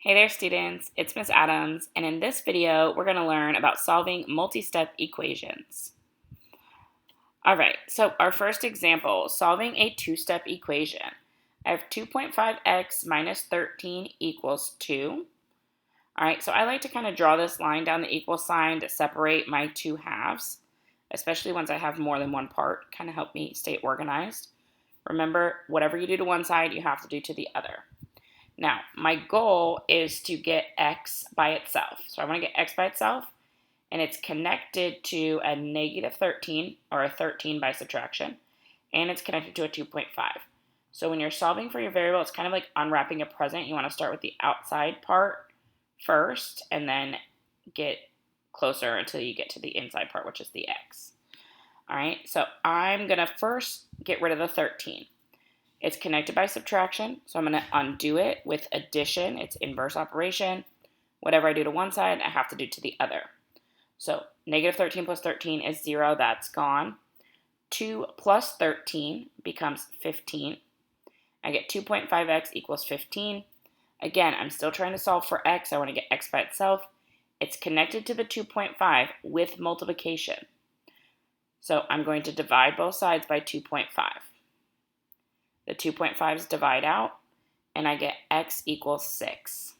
Hey there students, it's Miss Adams, and in this video we're going to learn about solving multi-step equations. Alright, so our first example, solving a two-step equation. I have 2.5x minus 13 equals 2. Alright, so I like to kind of draw this line down the equal sign to separate my two halves, especially once I have more than one part, kind of help me stay organized. Remember, whatever you do to one side, you have to do to the other. Now, my goal is to get x by itself. So I want to get x by itself, and it's connected to a negative 13, or a 13 by subtraction, and it's connected to a 2.5. So when you're solving for your variable, it's kind of like unwrapping a present. You want to start with the outside part first, and then get closer until you get to the inside part, which is the x. All right, so I'm going to first get rid of the 13. It's connected by subtraction, so I'm going to undo it with addition. It's inverse operation. Whatever I do to one side, I have to do to the other. So negative 13 plus 13 is 0. That's gone. 2 plus 13 becomes 15. I get 2.5x equals 15. Again, I'm still trying to solve for x. I want to get x by itself. It's connected to the 2.5 with multiplication. So I'm going to divide both sides by 2.5. The 2.5's divide out, and I get x equals 6.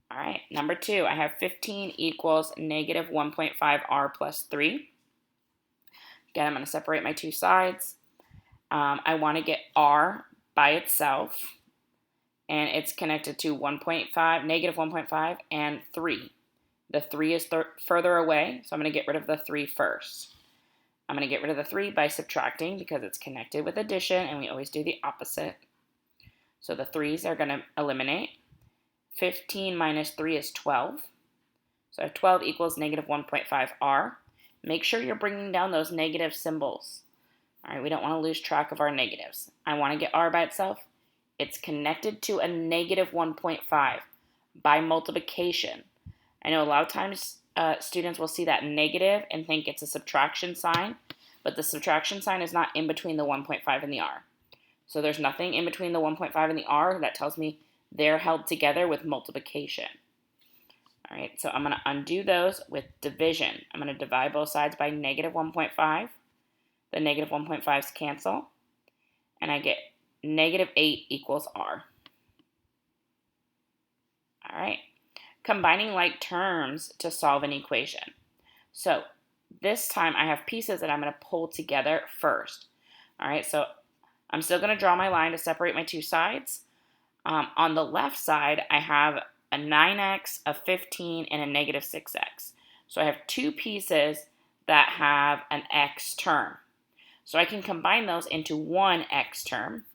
All right, number 2, I have 15 equals negative 1.5r plus 3. Again, I'm going to separate my two sides. I want to get r by itself, and it's connected to 1.5, negative 1.5, and 3. The 3 is further away, so I'm going to get rid of the 3 first. I'm going to get rid of the 3 by subtracting because it's connected with addition, and we always do the opposite. So the 3's are going to eliminate. 15 minus 3 is 12. So I have 12 equals negative 1.5r. Make sure you're bringing down those negative symbols. All right, we don't want to lose track of our negatives. I want to get r by itself. It's connected to a negative 1.5 by multiplication. I know a lot of times students will see that negative and think it's a subtraction sign, but the subtraction sign is not in between the 1.5 and the r. So there's nothing in between the 1.5 and the r. That tells me they're held together with multiplication. All right, so I'm going to undo those with division. I'm going to divide both sides by negative 1.5. The negative 1.5's cancel, and I get negative 8 equals r. All right. Combining like terms to solve an equation. So this time I have pieces that I'm going to pull together first. All right, so I'm still going to draw my line to separate my two sides. On the left side, I have a 9x, a 15, and a negative 6x. So I have two pieces that have an x term. So I can combine those into one x term.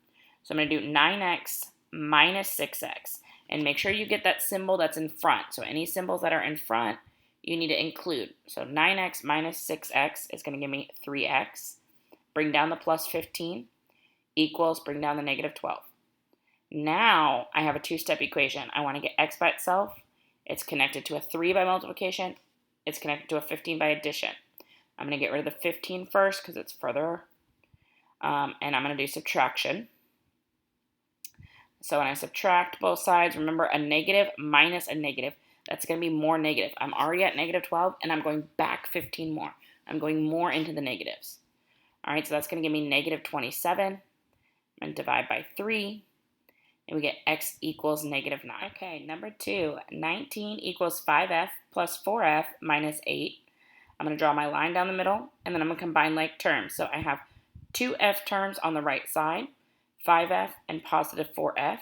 So I'm going to do 9x minus 6x. And make sure you get that symbol that's in front. So any symbols that are in front, you need to include. So 9x minus 6x is going to give me 3x. Bring down the plus 15 equals, bring down the negative 12. Now I have a two-step equation. I want to get x by itself. It's connected to a 3 by multiplication. It's connected to a 15 by addition. I'm going to get rid of the 15 first because it's further. And I'm going to do subtraction. So when I subtract both sides, remember a negative minus a negative, that's going to be more negative. I'm already at negative 12, and I'm going back 15 more. I'm going more into the negatives. All right, so that's going to give me negative 27. And divide by 3, and we get x equals negative 9. Okay, number 2, 19 equals 5f plus 4f minus 8. I'm going to draw my line down the middle, and then I'm going to combine like terms. So I have two f terms on the right side, 5f and positive 4f.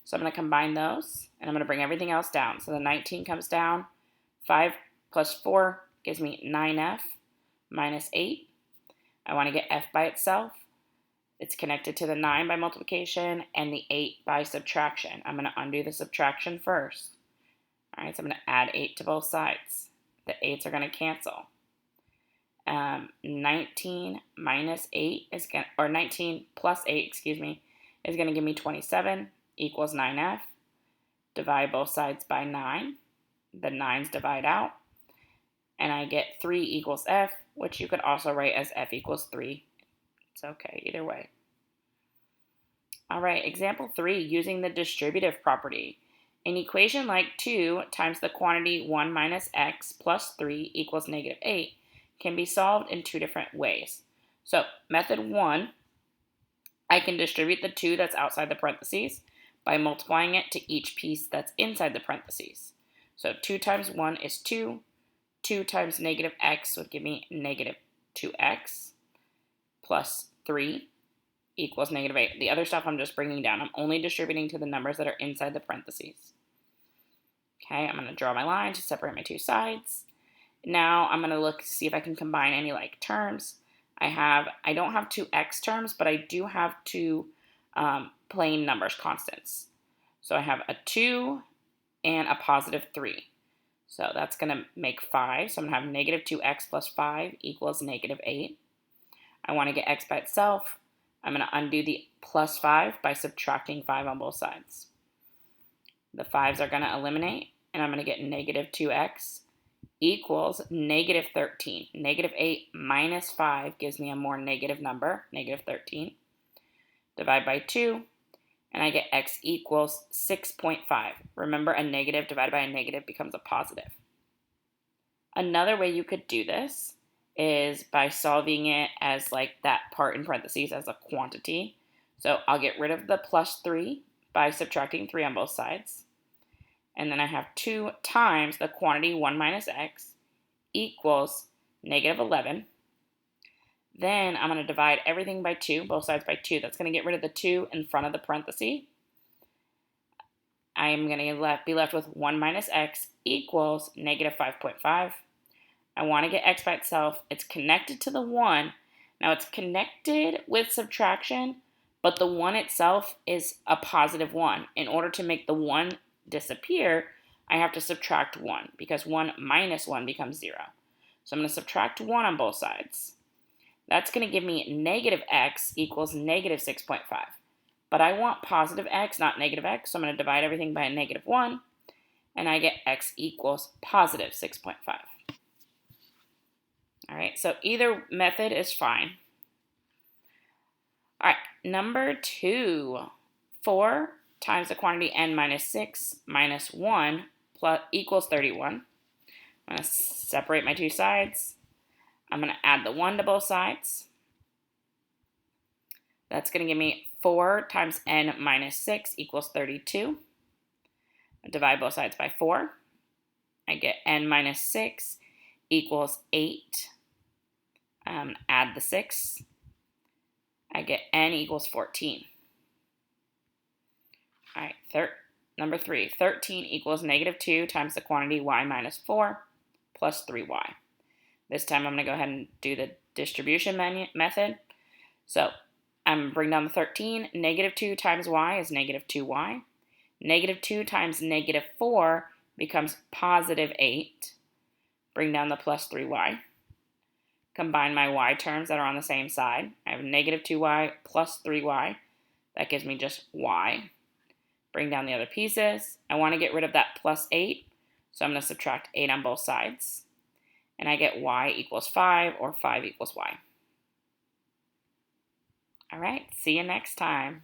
So I'm going to combine those, and I'm going to bring everything else down. So the 19 comes down. 5 plus 4 gives me 9f minus 8. I want to get f by itself. It's connected to the 9 by multiplication and the 8 by subtraction. I'm going to undo the subtraction first. All right, so I'm going to add 8 to both sides. The 8's are going to cancel. 19 minus 8 is going, or 19 plus 8, excuse me, is going to give me 27 equals 9f. Divide both sides by 9. The 9's divide out. And I get 3 equals f, which you could also write as f equals 3. It's okay either way. All right, example 3, using the distributive property. An equation like 2 times the quantity 1 minus x plus 3 equals negative 8 can be solved in two different ways. So method 1, I can distribute the 2 that's outside the parentheses by multiplying it to each piece that's inside the parentheses. So 2 times 1 is 2. 2 times negative x would give me negative 2x plus 3 equals negative 8. The other stuff I'm just bringing down. I'm only distributing to the numbers that are inside the parentheses. Okay, I'm going to draw my line to separate my two sides. Now I'm going to look to see if I can combine any like terms. I don't have two x terms, but I do have two plain numbers, constants. So I have a 2 and a positive 3. So that's going to make 5. So I'm going to have negative 2x plus 5 equals negative 8. I want to get x by itself. I'm going to undo the plus 5 by subtracting 5 on both sides. The 5s are going to eliminate, and I'm going to get negative 2x equals negative 13. Negative 8 minus 5 gives me a more negative number, negative 13. Divide by 2, and I get x equals 6.5. Remember, a negative divided by a negative becomes a positive. Another way you could do this is by solving it as like that part in parentheses as a quantity. So I'll get rid of the plus 3 by subtracting 3 on both sides. And then I have 2 times the quantity 1 minus x equals negative 11. Then I'm going to divide everything by 2, both sides by 2. That's going to get rid of the 2 in front of the parenthesis. I am going to be left with 1 minus x equals negative 5.5. I want to get x by itself. It's connected to the 1. Now it's connected with subtraction, but the 1 itself is a positive 1. In order to make the 1 disappear, I have to subtract 1 because 1 minus 1 becomes 0. So I'm going to subtract 1 on both sides. That's going to give me negative x equals negative 6.5. But I want positive x, not negative x, so I'm going to divide everything by a negative 1, and I get x equals positive 6.5. All right, so either method is fine. All right, number 2, 4 times the quantity n minus 6 minus 1 plus equals 31. I'm going to separate my two sides. I'm going to add the 1 to both sides. That's going to give me 4 times n minus 6 equals 32. I divide both sides by 4. I get n minus 6 equals 8. Add the 6. I get n equals 14. All right, number 3, 13 equals negative 2 times the quantity y minus 4 plus 3y. This time I'm going to go ahead and do the distribution method. So I'm going to bring down the 13. Negative 2 times y is negative 2y. Negative 2 times negative 4 becomes positive 8. Bring down the plus 3y. Combine my y terms that are on the same side. I have negative 2y plus 3y. That gives me just y. Bring down the other pieces. I want to get rid of that plus 8, so I'm going to subtract 8 on both sides. And I get y equals 5, or 5 equals y. All right, see you next time.